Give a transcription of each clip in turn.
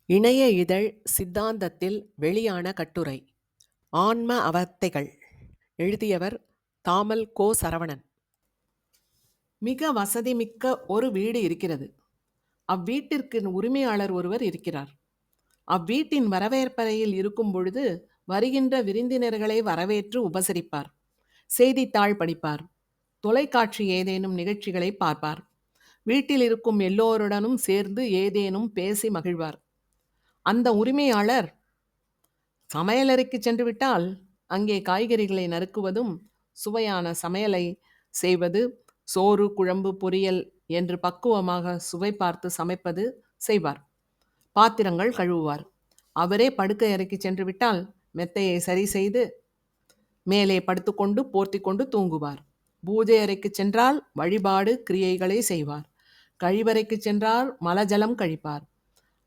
இணைய இதழ் சித்தாந்தத்தில் வெளியான கட்டுரை ஆன்ம அவத்தைகள். எழுதியவர் தாமல் கோ சரவணன். மிக வசதிமிக்க ஒரு வீடு இருக்கிறது. அவ்வீட்டிற்கு உரிமையாளர் ஒருவர் இருக்கிறார். அவ்வீட்டின் வரவேற்பறையில் இருக்கும் பொழுது வருகின்ற விருந்தினர்களை வரவேற்று உபசரிப்பார். செய்தித்தாள் படிப்பார். தொலைக்காட்சி ஏதேனும் நிகழ்ச்சிகளை பார்ப்பார். வீட்டில் இருக்கும் எல்லோருடனும் சேர்ந்து ஏதேனும் பேசி மகிழ்வார். அந்த உரிமையாளர் சமையலறைக்கு சென்று விட்டால் அங்கே காய்கறிகளை நறுக்குவதும் சுவையான சமையலை செய்வது, சோறு குழம்பு பொரியல் என்று பக்குவமாக சுவை பார்த்து சமைப்பது செய்வார். பாத்திரங்கள் கழுவுவார். அவரே படுக்கை அறைக்கு சென்று விட்டால் மெத்தையை சரி செய்து மேலே படுத்துக்கொண்டு போர்த்தி கொண்டு தூங்குவார். பூஜை அறைக்கு சென்றால் வழிபாடு கிரியைகளை செய்வார். கழிவறைக்கு சென்றால் மலஜலம் கழிப்பார்.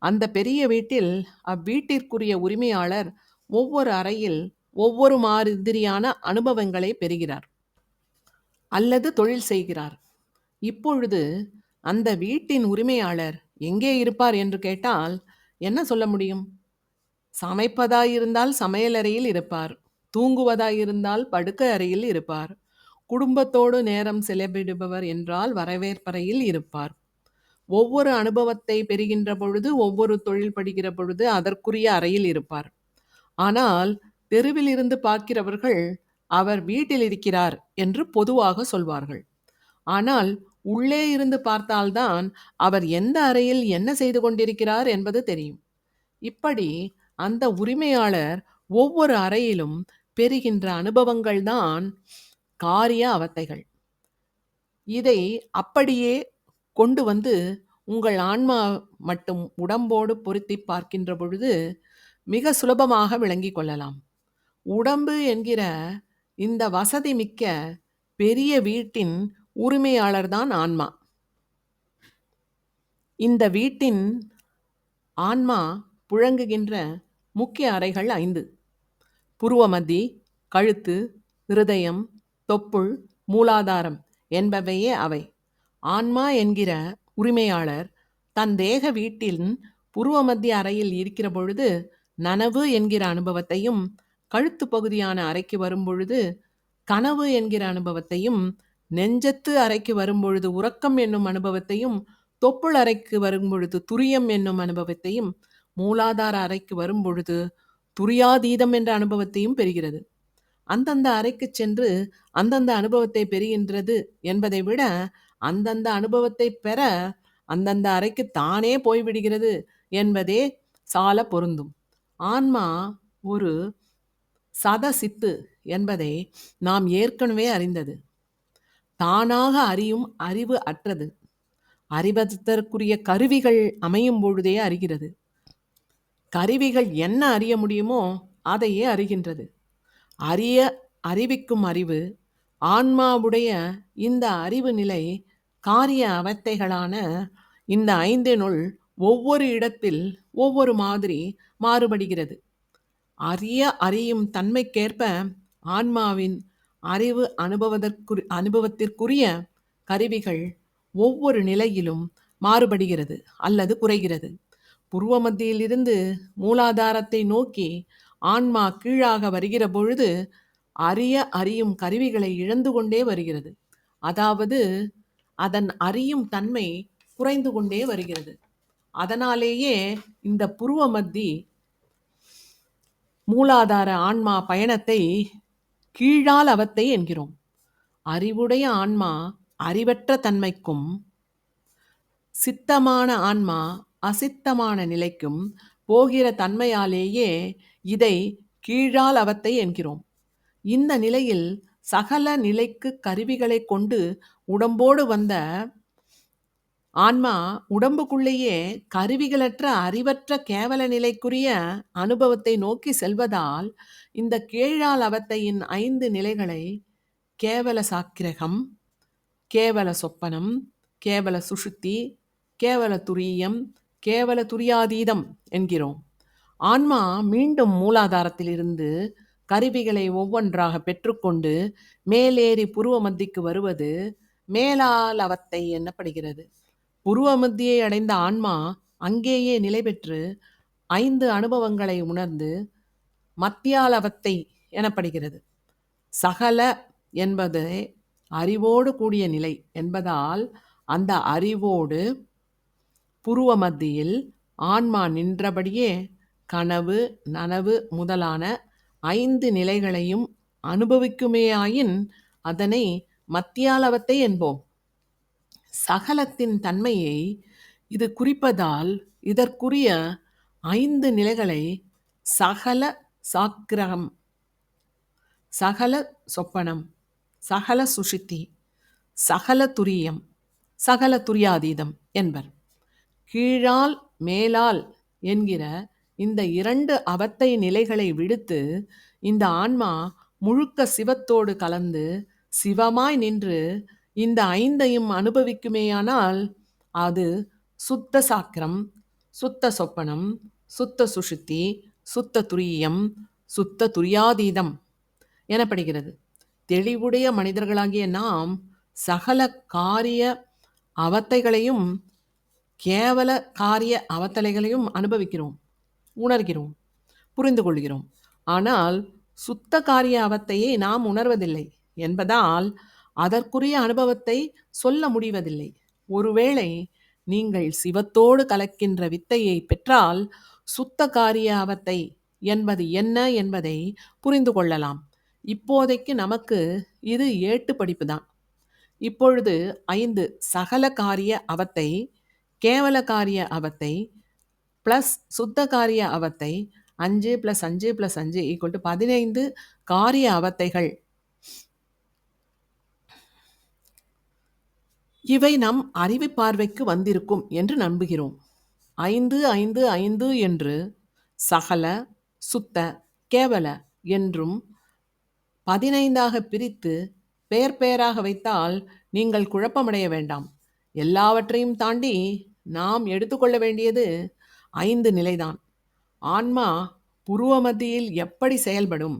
அந்த பெரிய வீட்டில் அவ்வீட்டிற்குரிய உரிமையாளர் ஒவ்வொரு அறையில் ஒவ்வொரு மாதிரியான அனுபவங்களை பெறுகிறார் அல்லது தொழில் செய்கிறார். இப்பொழுது அந்த வீட்டின் உரிமையாளர் எங்கே இருப்பார் என்று கேட்டால் என்ன சொல்ல முடியும்? சமைப்பதாயிருந்தால் சமையலறையில் இருப்பார். தூங்குவதாயிருந்தால் படுக்கை அறையில் இருப்பார். குடும்பத்தோடு நேரம் செலவிடுபவர் என்றால் வரவேற்பறையில் இருப்பார். ஒவ்வொரு அனுபவத்தை பெறுகின்ற பொழுது, ஒவ்வொரு தொழில் படுகிற பொழுது அதற்குரிய அறையில் இருப்பார். ஆனால் தெருவில் இருந்து பார்க்கிறவர்கள் அவர் வீட்டில் இருக்கிறார் என்று பொதுவாக சொல்வார்கள். ஆனால் உள்ளே இருந்து பார்த்தால்தான் அவர் எந்த அறையில் என்ன செய்து கொண்டிருக்கிறார் என்பது தெரியும். இப்படி அந்த உரிமையாளர் ஒவ்வொரு அறையிலும் பெறுகின்ற அனுபவங்கள்தான் காரிய அவத்தைகள். இதை அப்படியே கொண்டு வந்து உங்கள் ஆன்மா மட்டும் உடம்போடு பொருத்தி பார்க்கின்ற பொழுது மிக சுலபமாக விளங்கி கொள்ளலாம். உடம்பு என்கிற இந்த வசதி மிக்க பெரிய வீட்டின் உரிமையாளர்தான் ஆன்மா. இந்த வீட்டின் ஆன்மா புழங்குகின்ற முக்கிய அறைகள் 5: புருவமத்தி, கழுத்து, இருதயம், தொப்புள், மூலாதாரம் என்பவையே அவை. ஆன்மா என்கிற உரிமையாளர் தன் தேக வீட்டின் புருவமத்திய அறையில் இருக்கிற பொழுது நனவு என்கிற அனுபவத்தையும், கழுத்து பகுதியான அறைக்கு வரும்பொழுது கனவு என்கிற அனுபவத்தையும், நெஞ்சத்து அறைக்கு வரும்பொழுது உறக்கம் என்னும் அனுபவத்தையும், தொப்புள் அறைக்கு வரும்பொழுது துரியம் என்னும் அனுபவத்தையும், மூலாதார அறைக்கு வரும்பொழுது துரியாதீதம் என்ற அனுபவத்தையும் பெறுகிறது. அந்தந்த அறைக்கு சென்று அந்தந்த அனுபவத்தை பெறுகின்றது என்பதை விட அந்தந்த அனுபவத்தை பெற அந்தந்த அறைக்கு தானே போய்விடுகிறது என்பதே சால பொருந்தும். ஆன்மா ஒரு சதசித்து என்பதை நாம் ஏற்கனவே அறிந்தது. தானாக அறியும் அறிவு அற்றது. அறிவதற்குரிய கருவிகள் அமையும் பொழுதே அறிகிறது. கருவிகள் என்ன அறிய முடியுமோ அதையே அறிகின்றது. அறிவிக்கும் அறிவு ஆன்மாவுடைய இந்த அறிவு நிலை காரிய அவத்தைகளான இந்த 5னுள் ஒவ்வொரு இடத்தில் ஒவ்வொரு மாதிரி மாறுபடுகிறது. அறியும் தன்மைக்கேற்ப ஆன்மாவின் அறிவு அனுபவத்திற்குரிய கருவிகள் ஒவ்வொரு நிலையிலும் மாறுபடுகிறது அல்லது குறைகிறது. புருவ மத்தியிலிருந்து மூலாதாரத்தை நோக்கி ஆன்மா கீழாக வருகிற பொழுது அறியும் கருவிகளை இழந்து கொண்டே வருகிறது. அதாவது அதன் அறியும் தன்மை குறைந்து கொண்டே வருகிறது. அதனாலேயே இந்த புருவ மத்தி மூலாதார ஆன்மா பயணத்தை கீழால் அவத்தை என்கிறோம். அறிவுடைய ஆன்மா அறிவற்ற தன்மைக்கும், சித்தமான ஆன்மா அசித்தமான நிலைக்கும் போகிற தன்மையாலேயே இதை கீழால் அவத்தை என்கிறோம். இந்த நிலையில் சகல நிலைக்கு கருவிகளை கொண்டு உடம்போடு வந்த ஆன்மா உடம்புக்குள்ளேயே கருவிகளற்ற அறிவற்ற கேவல நிலைக்குரிய அனுபவத்தை நோக்கி செல்வதால் இந்த கீழால் அவத்தையின் 5 நிலைகளை கேவல சாக்கிரகம், கேவல சொப்பனம், கேவல சுஷுத்தி, கேவல துரியம், கேவல துரியாதீதம் என்கிறோம். ஆன்மா மீண்டும் மூலாதாரத்திலிருந்து கருவிகளை ஒவ்வொன்றாக பெற்றுக்கொண்டு மேலேறி புருவ மத்திக்கு வருவது மேலால் அவத்தை எனப்படுகிறது. புருவ மத்தியை அடைந்த ஆன்மா அங்கேயே நிலை பெற்று 5 அனுபவங்களை உணர்ந்து மத்தியாலவத்தை எனப்படுகிறது. சகல என்பது அறிவோடு கூடிய நிலை என்பதால் அந்த அறிவோடு புருவ மத்தியில் ஆன்மா நின்றபடியே கனவு, நனவு முதலான 5 நிலைகளையும் அனுபவிக்குமேயாயின் அதனை மத்தியாலவத்தை என்போம். சகலத்தின் தன்மையை இது குறிப்பதால் இதற்குரிய 5 நிலைகளை சகல சாக்கிரகம், சகல சொப்பனம், சகல சுஷித்தி, சகல துரியம், சகல துரியாதீதம் என்பர். கீழால் மேலால் என்கிற இந்த 2 அவத்தை நிலைகளை விடுத்து இந்த ஆன்மா முழுக்க சிவத்தோடு கலந்து சிவமாய் நின்று இந்த 5ஐயும் அனுபவிக்குமேயானால் அது சுத்த சாக்கிரம், சுத்த சொப்பனம், சுத்த சுஷுத்தி, சுத்த துரியம், சுத்த துரியாதீதம் எனப்படுகிறது. தெளிவுடைய மனிதர்களாகிய நாம் சகல காரிய அவத்தைகளையும் கேவல காரிய அவத்தலைகளையும் அனுபவிக்கிறோம், உணர்கிறோம், புரிந்து கொள்கிறோம். ஆனால் சுத்த காரிய அவத்தையை நாம் உணர்வதில்லை என்பதால் அதற்குரிய அனுபவத்தை சொல்ல முடிவதில்லை. ஒருவேளை நீங்கள் சிவத்தோடு கலக்கின்ற வித்தையை பெற்றால் சுத்த காரிய அவத்தை என்பது என்ன என்பதை புரிந்து கொள்ளலாம். இப்போதைக்கு நமக்கு இது ஏட்டு படிப்பு தான். இப்பொழுது 5 சகல காரிய அவத்தை, கேவல காரிய அவத்தை ப்ளஸ் சுத்த காரிய அவத்தை 5 + 5 + 5 = 15 காரிய அவத்தைகள். இவை நம் அறிவு பார்வைக்கு வந்திருக்கும் என்று நம்புகிறோம். 5 5 5 என்று சகல, சுத்த, கேவல என்றும் 15ஆக பிரித்து பெயர் பெயராக வைத்தால் நீங்கள் குழப்பமடைய வேண்டாம். எல்லாவற்றையும் தாண்டி நாம் எடுத்துக்கொள்ள வேண்டியது 5 நிலைதான். ஆன்மா புருவ மத்தியில் எப்படி செயல்படும்,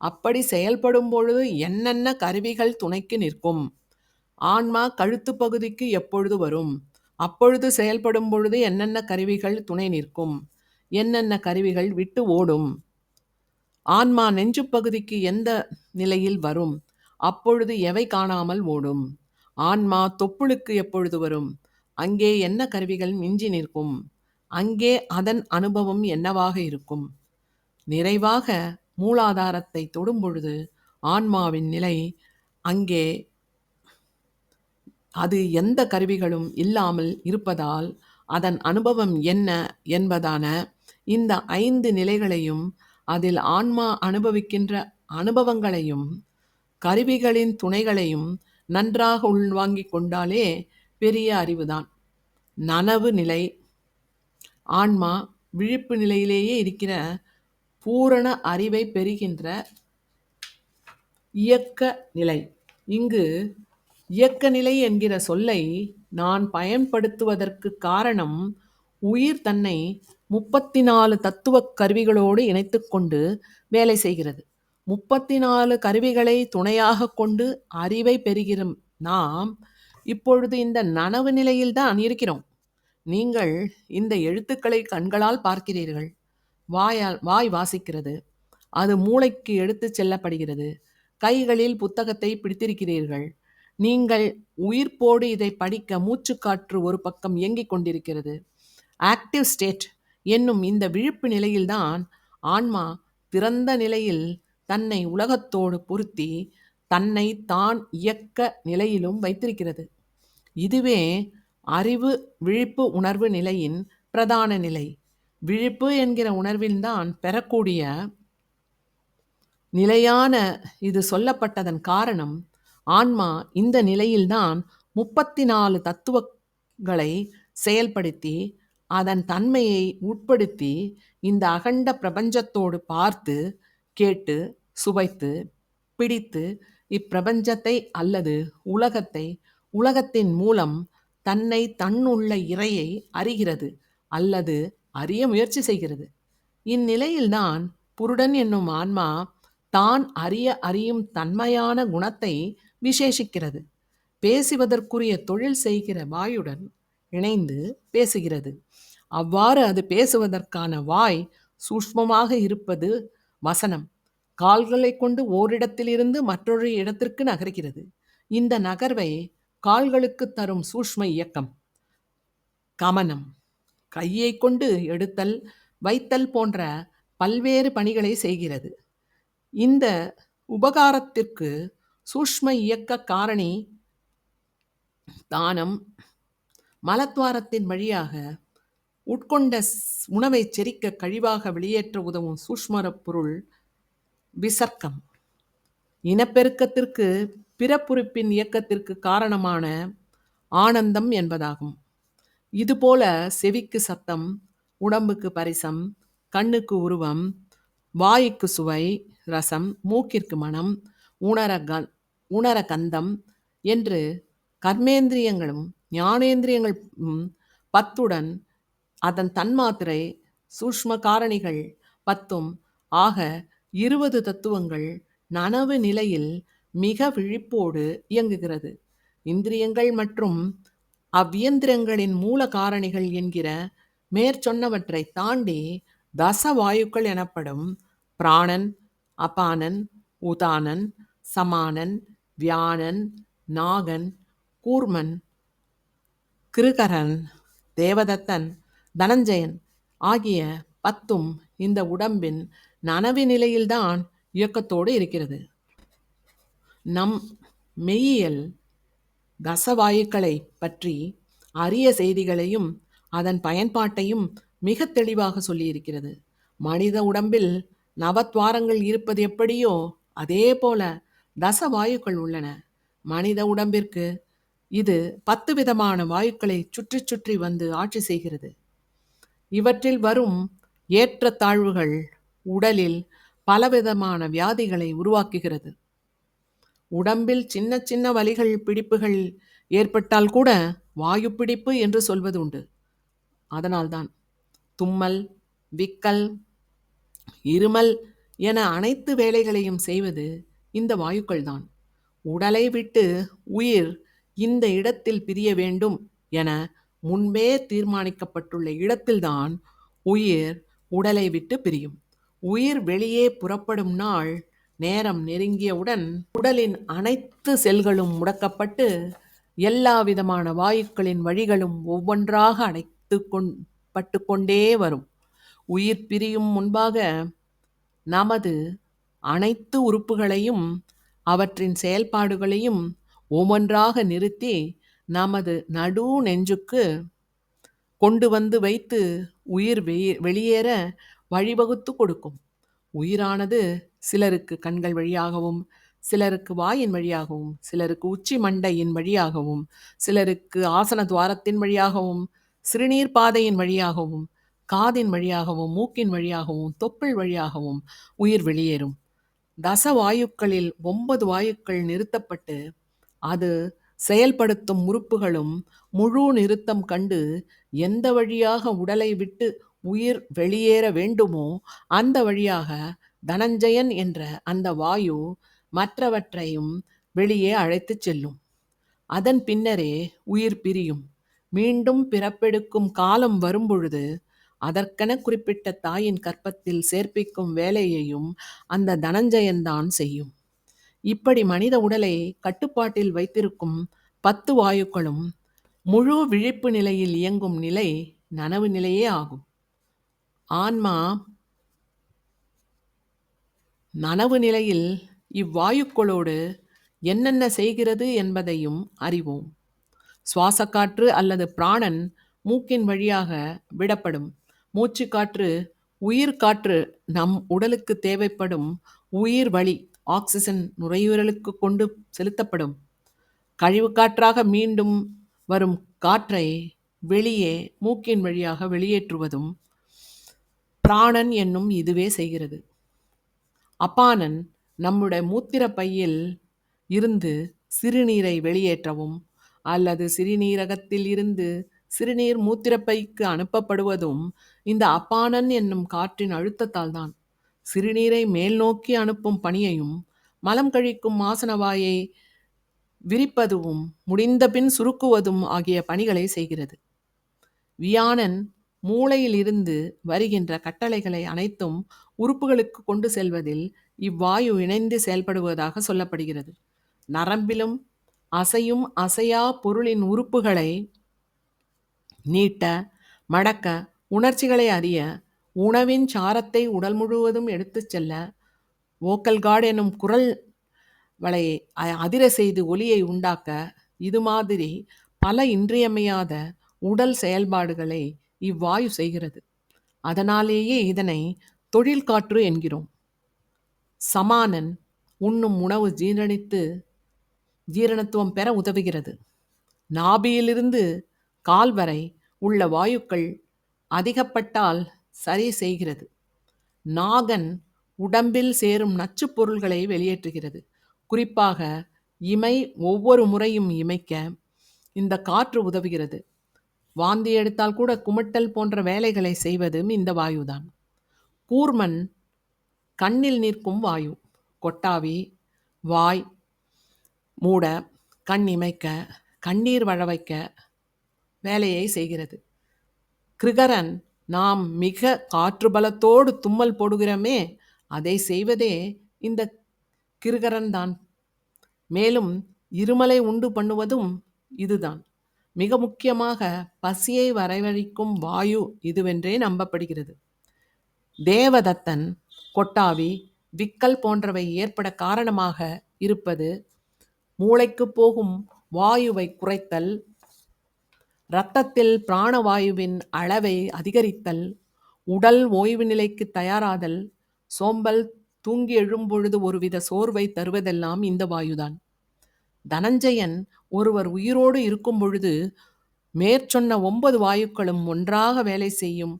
அப்படி செயல்படும் பொழுது என்னென்ன கருவிகள் துணைக்கு நிற்கும், ஆன்மா கழுத்து பகுதிக்கு எப்பொழுது வரும், அப்பொழுது செயல்படும் பொழுது என்னென்ன கருவிகள் துணை நிற்கும், என்னென்ன கருவிகள் விட்டு ஓடும், ஆன்மா நெஞ்சு பகுதிக்கு எந்த நிலையில் வரும், அப்பொழுது எவை காணாமல் ஓடும், ஆன்மா தொப்புளுக்கு எப்பொழுது வரும், அங்கே என்ன கருவிகள் மிஞ்சி நிற்கும், அங்கே அதன் அனுபவம் என்னவாக இருக்கும். நிறைவாக மூலாதாரத்தை தொடும் பொழுது ஆன்மாவின் நிலை அங்கே அது எந்த கருவிகளும் இல்லாமல் இருப்பதால் அதன் அனுபவம் என்ன என்பதான இந்த 5 நிலைகளையும் அதில் ஆன்மா அனுபவிக்கின்ற அனுபவங்களையும் கருவிகளின் துணைகளையும் நன்றாக உள்வாங்கிக் கொண்டாலே பெரிய அறிவுதான். நனவு நிலை ஆன்மா விழிப்பு நிலையிலேயே இருக்கிற பூரண அறிவை பெறுகின்ற இயக்க நிலை. இங்கு இயக்க நிலை என்கிற சொல்லை நான் பயன்படுத்துவதற்கு காரணம், உயிர் தன்னை 34 தத்துவ கருவிகளோடு இணைத்து கொண்டு வேலை செய்கிறது. 34 கருவிகளை துணையாக கொண்டு அறிவை பெறுகிறோம். நாம் இப்பொழுது இந்த நனவு நிலையில்தான் இருக்கிறோம். நீங்கள் இந்த எழுத்துக்களை கண்களால் பார்க்கிறீர்கள், வாய் வாசிக்கிறது, அது மூளைக்கு எடுத்து செல்லப்படுகிறது, கைகளில் புத்தகத்தை பிடித்திருக்கிறீர்கள், நீங்கள் உயிர்ப்போடு இதை படிக்க மூச்சுக்காற்று ஒரு பக்கம் இயங்கிக் கொண்டிருக்கிறது. ஆக்டிவ் ஸ்டேட் என்னும் இந்த விழிப்பு நிலையில்தான் ஆன்மா திறந்த நிலையில் தன்னை உலகத்தோடு பொருத்தி தன்னை தான் இயக்க நிலையிலும் வைத்திருக்கிறது. இதுவே அறிவு விழிப்பு உணர்வு நிலையின் பிரதான நிலை. விழிப்பு என்கிற உணர்வில்தான் பெறக்கூடிய நிலையான இது சொல்லப்பட்டதன் காரணம், ஆன்மா இந்த நிலையில்தான் 34 தத்துவங்களை செயல்படுத்தி அதன் தன்மையை உட்படுத்தி இந்த அகண்ட பிரபஞ்சத்தோடு பார்த்து கேட்டு சுவைத்து பிடித்து இப்பிரபஞ்சத்தை அல்லது உலகத்தை உலகத்தின் மூலம் தன்னை தன்னுள்ள இறையை அறிகிறது அல்லது அறிய முயற்சி செய்கிறது. இந்நிலையில்தான் புருடன் என்னும் ஆன்மா தான் அறியும் தன்மையான குணத்தை விசேஷிக்கிறது. பேசுவதற்குரிய தொழில் செய்கிற வாயுடன் இணைந்து பேசுகிறது. அவ்வாறு அது பேசுவதற்கான வாய் சூஷ்மமாக இருப்பது வசனம். கால்களை கொண்டு ஓரிடத்திலிருந்து மற்றொரு இடத்திற்கு நகர்கிறது. இந்த நகர்வை கால்களுக்கு தரும் சூஷ்ம இயக்கம் கமனம். கையை கொண்டு எடுத்தல் வைத்தல் போன்ற பல்வேறு பணிகளை செய்கிறது. இந்த உபகாரத்திற்கு சூஷ்ம இயக்க காரணி தானம். மலத்வாரத்தின் வழியாக உட்கொண்ட உணவை செரிக்க கழிவாக வெளியேற்ற உதவும் சூஷ்மர பொருள் விசர்க்கம். இனப்பெருக்கத்திற்கு பிறப்புறுப்பின் இயக்கத்திற்கு காரணமான ஆனந்தம் என்பதாகும். இதுபோல செவிக்கு சத்தம், உடம்புக்கு பரிசம், கண்ணுக்கு உருவம், வாய்க்கு சுவை, ரசம், மூக்கிற்கு மனம், உணர கந்தம் என்று கர்மேந்திரியங்களும் ஞானேந்திரியங்களும் 10 அதன் தன்மாத்திரை சூஷ்ம காரணிகள் 10 ஆக 20 தத்துவங்கள் நனவு நிலையில் மிக விழிப்போடு இயங்குகிறது. இந்திரியங்கள் மற்றும் அவ்வியந்திரங்களின் மூல காரணிகள் என்கிற மேற்சொன்னவற்றை தாண்டி தசவாயுக்கள் எனப்படும் பிராணன், அபானன், உதானன், சமானன், வியானன், நாகன், கூர்மன், கிருகரன், தேவதத்தன், தனஞ்சயன் ஆகிய 10 இந்த உடம்பின் நனவு நிலையில்தான் இயக்கத்தோடு இருக்கிறது. நம் மெய்யியல் தசவாயுக்களை பற்றி அரிய செய்திகளையும் அதன் பயன்பாட்டையும் மிக தெளிவாக சொல்லியிருக்கிறது. மனித உடம்பில் நவத்வாரங்கள் இருப்பது எப்படியோ அதே போல தசவாயுக்கள் உள்ளன. மனித உடம்பிற்கு இது 10 விதமான வாயுக்களை சுற்றி சுற்றி வந்து ஆட்சி செய்கிறது. இவற்றில் வரும் ஏற்ற தாழ்வுகள் உடலில் பலவிதமான வியாதிகளை உருவாக்குகிறது. உடம்பில் சின்ன சின்ன வலிகள் பிடிப்புகள் ஏற்பட்டால் கூட வாயு பிடிப்பு என்று சொல்வது உண்டு. அதனால்தான் தும்மல், விக்கல், இருமல் என அனைத்து வேலைகளையும் செய்வது இந்த வாயுக்கள் தான். உடலை விட்டு உயிர் இந்த இடத்தில் பிரிய வேண்டும் என முன்பே தீர்மானிக்கப்பட்டுள்ள இடத்தில்தான் உயிர் உடலை விட்டு பிரியும். உயிர் வெளியே புறப்படும் நாள் நேரம் நெருங்கியவுடன் உடலின் அனைத்து செல்களும் முடக்கப்பட்டு எல்லா விதமான வாயுக்களின் வழிகளும் ஒவ்வொன்றாக பட்டு கொண்டே வரும். உயிர் பிரியும் முன்பாக நமது அனைத்து உறுப்புகளையும் அவற்றின் செயல்பாடுகளையும் ஒவ்வொன்றாக நிறுத்தி நமது நடு நெஞ்சுக்கு கொண்டு வந்து வைத்து உயிர் வெளியேற வழிவகுத்து கொடுக்கும். உயிரானது சிலருக்கு கண்கள் வழியாகவும், சிலருக்கு வாயின் வழியாகவும், சிலருக்கு உச்சி மண்டையின் வழியாகவும், சிலருக்கு ஆசன துவாரத்தின் வழியாகவும், சிறுநீர் பாதையின் வழியாகவும், காதின் வழியாகவும், மூக்கின் வழியாகவும், தொப்புள் வழியாகவும் உயிர் வெளியேறும். தசவாயுக்களில் 9 வாயுக்கள் நிறுத்தப்பட்டு அது செயல்படுத்தும் உறுப்புகளும் முழு நிறுத்தம் கண்டு எந்த வழியாக உடலை விட்டு உயிர் வெளியேற வேண்டுமோ அந்த வழியாக தனஞ்சயன் என்ற அந்த வாயு மற்றவற்றையும் வெளியே அழைத்துச் செல்லும். அதன் பின்னரே உயிர் பிரியும். மீண்டும் பிறப்பெடுக்கும் காலம் வரும்பொழுது அதற்கென குறிப்பிட்ட தாயின் கற்பத்தில் சேர்ப்பிக்கும் வேலையையும் அந்த தனஞ்சயன்தான் செய்யும். இப்படி மனித உடலை கட்டுப்பாட்டில் வைத்திருக்கும் 10 வாயுக்களும் முழு விழிப்பு நிலையில் இயங்கும் நிலை நனவு நிலையே ஆகும். ஆன்மா நனவு நிலையில் இவ்வாயுக்களோடு என்னென்ன செய்கிறது என்பதையும் அறிவோம். சுவாசக்காற்று அல்லது பிராணன் மூக்கின் வழியாக விடப்படும். மூச்சுக்காற்று உயிர் காற்று நம் உடலுக்கு தேவைப்படும் உயிர் வழி ஆக்சிஜன் நுரையீரலுக்கு கொண்டு செலுத்தப்படும். கழிவு காற்றாக மீண்டும் வரும் காற்றை வெளியே மூக்கின் வழியாக வெளியேற்றுவதும் பிராணன் என்னும் இதுவே செய்கிறது. அபானன் நம்முடைய மூத்திர பையில் இருந்து சிறுநீரை வெளியேற்றவும் அல்லது சிறுநீரகத்தில் இருந்து சிறுநீர் மூத்திரப்பைக்கு அனுப்பப்படுவதும் இந்த அபானன் என்னும் காற்றின் அழுத்தத்தால் தான். சிறுநீரை மேல் நோக்கி அனுப்பும் பணியையும் மலம் கழிக்கும் ஆசனவாயை விரிப்பதும் முடிந்த பின் சுருக்குவதும் ஆகிய பணிகளை செய்கிறது. வியானன் மூளையில் இருந்து வருகின்ற கட்டளைகளை அனைத்தும் உறுப்புகளுக்கு கொண்டு செல்வதில் இவ்வாயு இணைந்து செயல்படுவதாக சொல்லப்படுகிறது. நரம்பிலும் அசையும் அசையா பொருளின் உறுப்புகளை நீட்ட, மடக்க, உணர்ச்சிகளை அறிய, உணவின் சாரத்தை உடல் முழுவதும் எடுத்துச் செல்ல, வோக்கல் கார்டு எனும் குரல் வளையை அதிர செய்து ஒலியை உண்டாக்க, இது மாதிரி பல இன்றியமையாத உடல் செயல்பாடுகளை இவ்வாயு செய்கிறது. அதனாலேயே இதனை தொழில் காற்று என்கிறோம். சமானன் உண்ணும் உணவு ஜீரணத்துவம் பெற உதவுகிறது. நாபியிலிருந்து கால் வரை உள்ள வாயுக்கள் அதிகப்பட்டால் சரி செய்கிறது. நாகன் உடம்பில் சேரும் நச்சுப் பொருள்களை வெளியேற்றுகிறது. குறிப்பாக இமை ஒவ்வொரு முறையும் இமைக்க இந்த காற்று உதவுகிறது. வாந்தி எடுத்தால் கூட குமட்டல் போன்ற வேலைகளை செய்வதும் இந்த வாயுதான். கூர்மன் கண்ணில் நிற்கும் வாயு. கொட்டாவி வாய் மூட, கண் இமைக்க, கண்ணீர் வழ வைக்க வேலையை செய்கிறது. கிருகரன் நாம் மிக காற்று பலத்தோடு தும்மல் போடுகிறோமே, அதை செய்வதே இந்த கிருகரன் தான். மேலும் இருமலை உண்டு பண்ணுவதும் இதுதான். மிக முக்கியமாக பசியை வரவழைக்கும் வாயு இதுவென்றே நம்பப்படுகிறது. தேவதத்தன், கொட்டாவி, விக்கல் போன்றவை ஏற்பட காரணமாக இருப்பது மூளைக்கு போகும் வாயுவை குறைத்தல், இரத்தத்தில் பிராணவாயுவின் அளவை அதிகரித்தல், உடல் ஓய்வு நிலைக்கு தயாராதல், சோம்பல், தூங்கி எழும்பொழுது ஒருவித சோர்வை தருவதெல்லாம் இந்த வாயுதான். தனஞ்சயன் ஒருவர் உயிரோடு இருக்கும் பொழுது மேற்சொன்ன 9 வாயுக்களும் ஒன்றாக வேலை செய்யும்.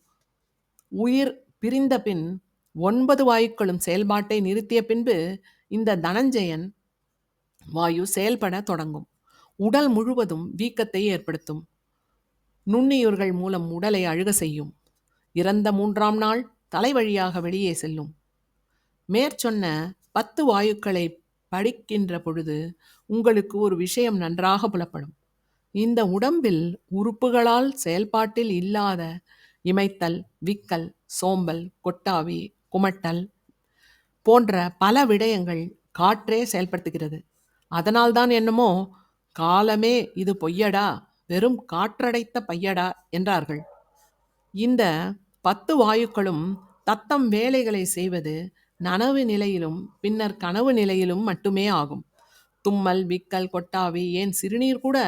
உயிர் பிரிந்த பின் 9 வாயுக்களும் செயல்பாட்டை நிறுத்திய பின்பு இந்த தனஞ்சயன் வாயு செயல்பட தொடங்கும். உடல் முழுவதும் வீக்கத்தை ஏற்படுத்தும். நுண்ணுயிர்கள் மூலம் உடலை அழுக செய்யும். இறந்த 3ஆம் நாள் தலை வழியாக வெளியே செல்லும். மேற்சொன்ன 10 வாயுக்களை படிக்கின்ற பொழுது உங்களுக்கு ஒரு விஷயம் நன்றாக புலப்படும். இந்த உடம்பில் உறுப்புகளால் செயல்பாட்டில் இல்லாத இமைத்தல், விக்கல், சோம்பல், கொட்டாவி, குமட்டல் போன்ற பல விடயங்கள் காற்றே செயல்படுத்துகிறது. அதனால்தான் என்னமோ காலமே இது பொய்யடா, வெறும் காற்றடைத்த பையடா என்றார்கள். இந்த 10 வாயுக்களும் தத்தம் வேலைகளை செய்வது நனவு நிலையிலும் பின்னர் கனவு நிலையிலும் மட்டுமே ஆகும். தும்மல், விக்கல், கொட்டாவி, ஏன் சிறுநீர் கூட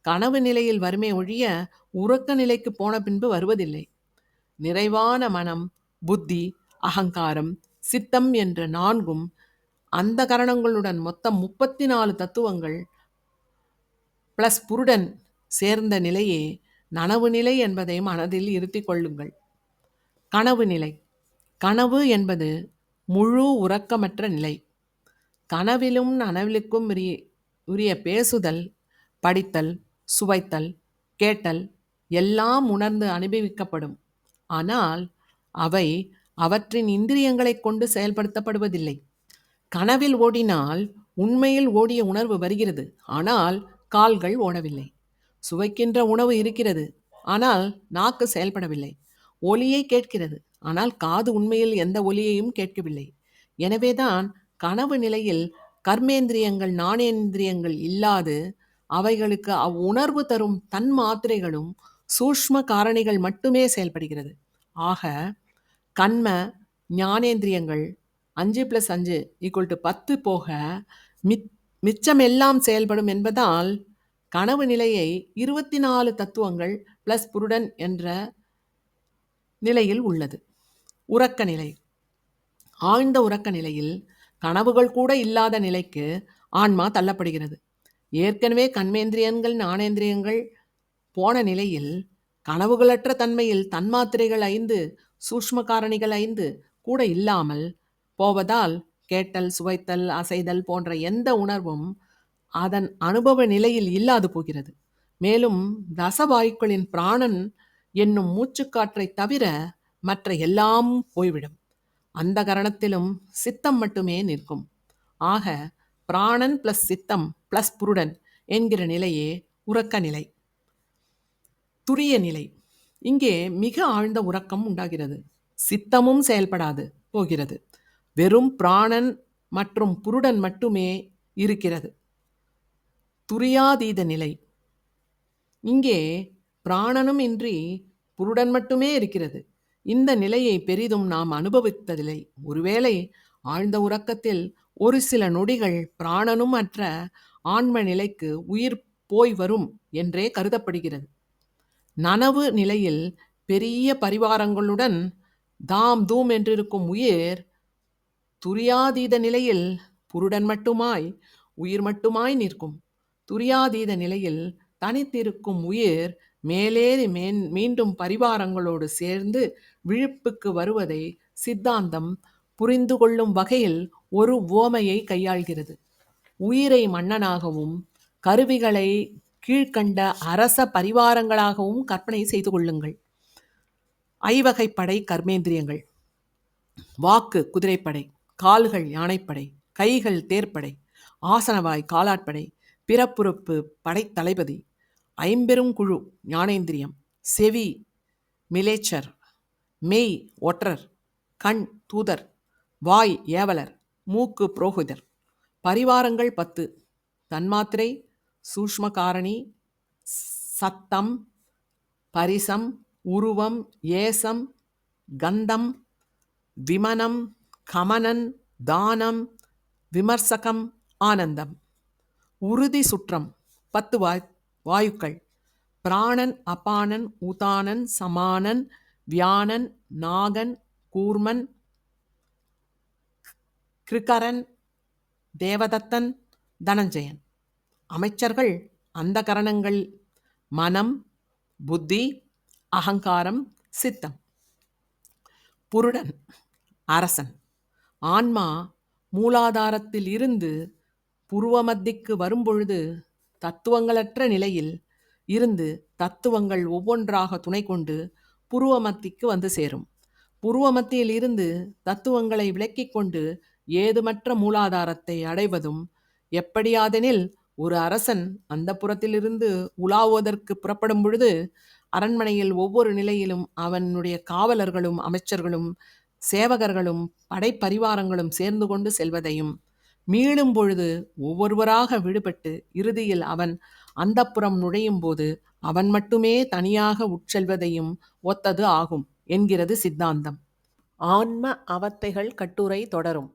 கனவு நிலையில் வருமே ஒழிய உறக்க நிலைக்கு போன பின்பு வருவதில்லை. நிறைவான மனம், புத்தி, அகங்காரம், சித்தம் என்ற 4ம் அந்த கரணங்களுடன் மொத்தம் 34 தத்துவங்கள் பிளஸ் புருடன் சேர்ந்த நிலையே நனவு நிலை என்பதை மனதில் இருத்திக் கொள்ளுங்கள். கனவு நிலை. கனவு என்பது முழு உறக்கமற்ற நிலை. கனவிலும் நனவிலுக்கும் உரிய பேசுதல், படித்தல், சுவைத்தல், கேட்டல் எல்லாம் உணர்ந்து அனுபவிக்கப்படும். ஆனால் அவை அவற்றின் இந்திரியங்களை கொண்டு செயல்படுத்தப்படுவதில்லை. கனவில் ஓடினால் உண்மையில் ஓடிய உணர்வு வருகிறது, ஆனால் கால்கள் ஓடவில்லை. சுவைக்கின்ற உணவு இருக்கிறது, ஆனால் நாக்கு செயல்படவில்லை. ஒலியை கேட்கிறது, ஆனால் காது உண்மையில் எந்த ஒலியையும் கேட்கவில்லை. எனவேதான் கனவு நிலையில் கர்மேந்திரியங்கள், ஞானேந்திரியங்கள் இல்லாது அவைகளுக்கு அவ்வுணர்வு தரும் தன் மாத்திரைகளும் சூஷ்ம காரணிகள் மட்டுமே செயல்படுகிறது. ஆக கண்ம ஞானேந்திரியங்கள் 5+5 = 10 போக மிச்சமெல்லாம் செயல்படும் என்பதால் கனவு நிலையை 24 தத்துவங்கள் பிளஸ் புருடன் என்ற நிலையில் உள்ளது. உறக்க நிலை. ஆழ்ந்த உறக்க நிலையில் கனவுகள் கூட இல்லாத நிலைக்கு ஆன்மா தள்ளப்படுகிறது. ஏற்கனவே கண்மேந்திரியங்கள், ஞானேந்திரியங்கள் போன நிலையில் கனவுகளற்ற தன்மையில் தன்மாத்திரைகள் 5, சூஷ்ம காரணிகள் 5 கூட இல்லாமல் போவதால் கேட்டல், சுவைத்தல், அசைதல் போன்ற எந்த உணர்வும் அதன் அனுபவ நிலையில் இல்லாது போகிறது. மேலும் தசவாயுக்களின் பிராணன் என்னும் மூச்சுக்காற்றை தவிர மற்ற எல்லாம் போய்விடும். அந்த கரணத்திலும் சித்தம் மட்டுமே நிற்கும். ஆக பிராணன் பிளஸ் சித்தம் பிளஸ் புருடன் என்கிற நிலையே உறக்க நிலை. துரிய நிலை. இங்கே மிக ஆழ்ந்த உறக்கம் உண்டாகிறது. சித்தமும் செயல்படாது போகிறது. வெறும் பிராணன் மற்றும் புருடன் மட்டுமே இருக்கிறது. துரியாதீத நிலை. இங்கே பிராணனும் இன்றி புருடன் மட்டுமே இருக்கிறது. இந்த நிலையை பெரிதும் நாம் அனுபவித்ததில்லை. ஒருவேளை ஆழ்ந்த உறக்கத்தில் ஒரு சில நொடிகள் பிராணனும் அற்ற ஆன்ம நிலைக்கு உயிர் போய் வரும் என்றே கருதப்படுகிறது. நனவு நிலையில் பெரிய பரிவாரங்களுடன் தாம் தூம் என்றிருக்கும் உயிர் துரியாதீத நிலையில் புருடன் மட்டுமாய் உயிர் மட்டுமாய் நிற்கும். துரியாதீத நிலையில் தனித்திருக்கும் உயிர் மேலேறி மீண்டும் பரிவாரங்களோடு சேர்ந்து விழிப்புக்கு வருவதை சித்தாந்தம் புரிந்து கொள்ளும் வகையில் ஒரு உவமையை கையாள்கிறது. உயிரை மன்னனாகவும் கருவிகளை கீழ்கண்ட அரச பரிவாரங்களாகவும் கற்பனை செய்து கொள்ளுங்கள். ஐவகைப்படை கர்மேந்திரியங்கள். வாக்கு குதிரைப்படை, கால்கள் யானைப்படை, கைகள் தேர்ப்படை, ஆசனவாய் காலாட்படை, பிறப்புறுப்பு படைத்தளபதி, ஐம்பெரும் குழு ஞானேந்திரியம், செவி மிலேச்சர், மெய் ஒற்றர், கண் தூதர், வாய் ஏவலர், மூக்கு புரோகிதர். பரிவாரங்கள் 10. தன்மாத்திரை, சூஷ்ம காரணி, சத்தம், பரிசம், உருவம், ஏசம், கந்தம், விமனம், கமனன், தானம், விமர்சகம், ஆனந்தம். உறுதி சுற்றம் 10 வாயுக்கள். பிராணன், அபானன், உதானன், சமானன், வியானன், நாகன், கூர்மன், கிருகரன், தேவதத்தன், தனஞ்சயன். அமைச்சர்கள் அந்த கரணங்கள் மனம், புத்தி, அகங்காரம், சித்தம். புருடன் அரசன். ஆன்மா மூலாதாரத்தில் இருந்து புருவமத்திக்கு வரும்பொழுது தத்துவங்களற்ற நிலையில் இருந்து தத்துவங்கள் ஒவ்வொன்றாக துணை கொண்டு புருவமத்திக்கு வந்து சேரும். புருவமத்தியில் இருந்து தத்துவங்களை விலக்கிக் கொண்டு ஏதுமற்ற மூலாதாரத்தை அடைவதும் எப்படியாதெனில், ஒரு அரசன் அந்த புறத்திலிருந்து உலாவுவதற்கு புறப்படும் பொழுது அரண்மனையில் ஒவ்வொரு நிலையிலும் அவனுடைய காவலர்களும் அமைச்சர்களும் சேவகர்களும் படைப்பரிவாரங்களும் சேர்ந்து கொண்டு செல்வதையும், மீளும் பொழுது ஒவ்வொருவராக விடுபட்டு இறுதியில் அவன் அந்தப்புறம் நுழையும் போது அவன் மட்டுமே தனியாக உட்செல்வதையும் ஒத்தது ஆகும் என்கிறது சித்தாந்தம். ஆன்ம அவத்தைகள் கட்டுரை தொடரும்.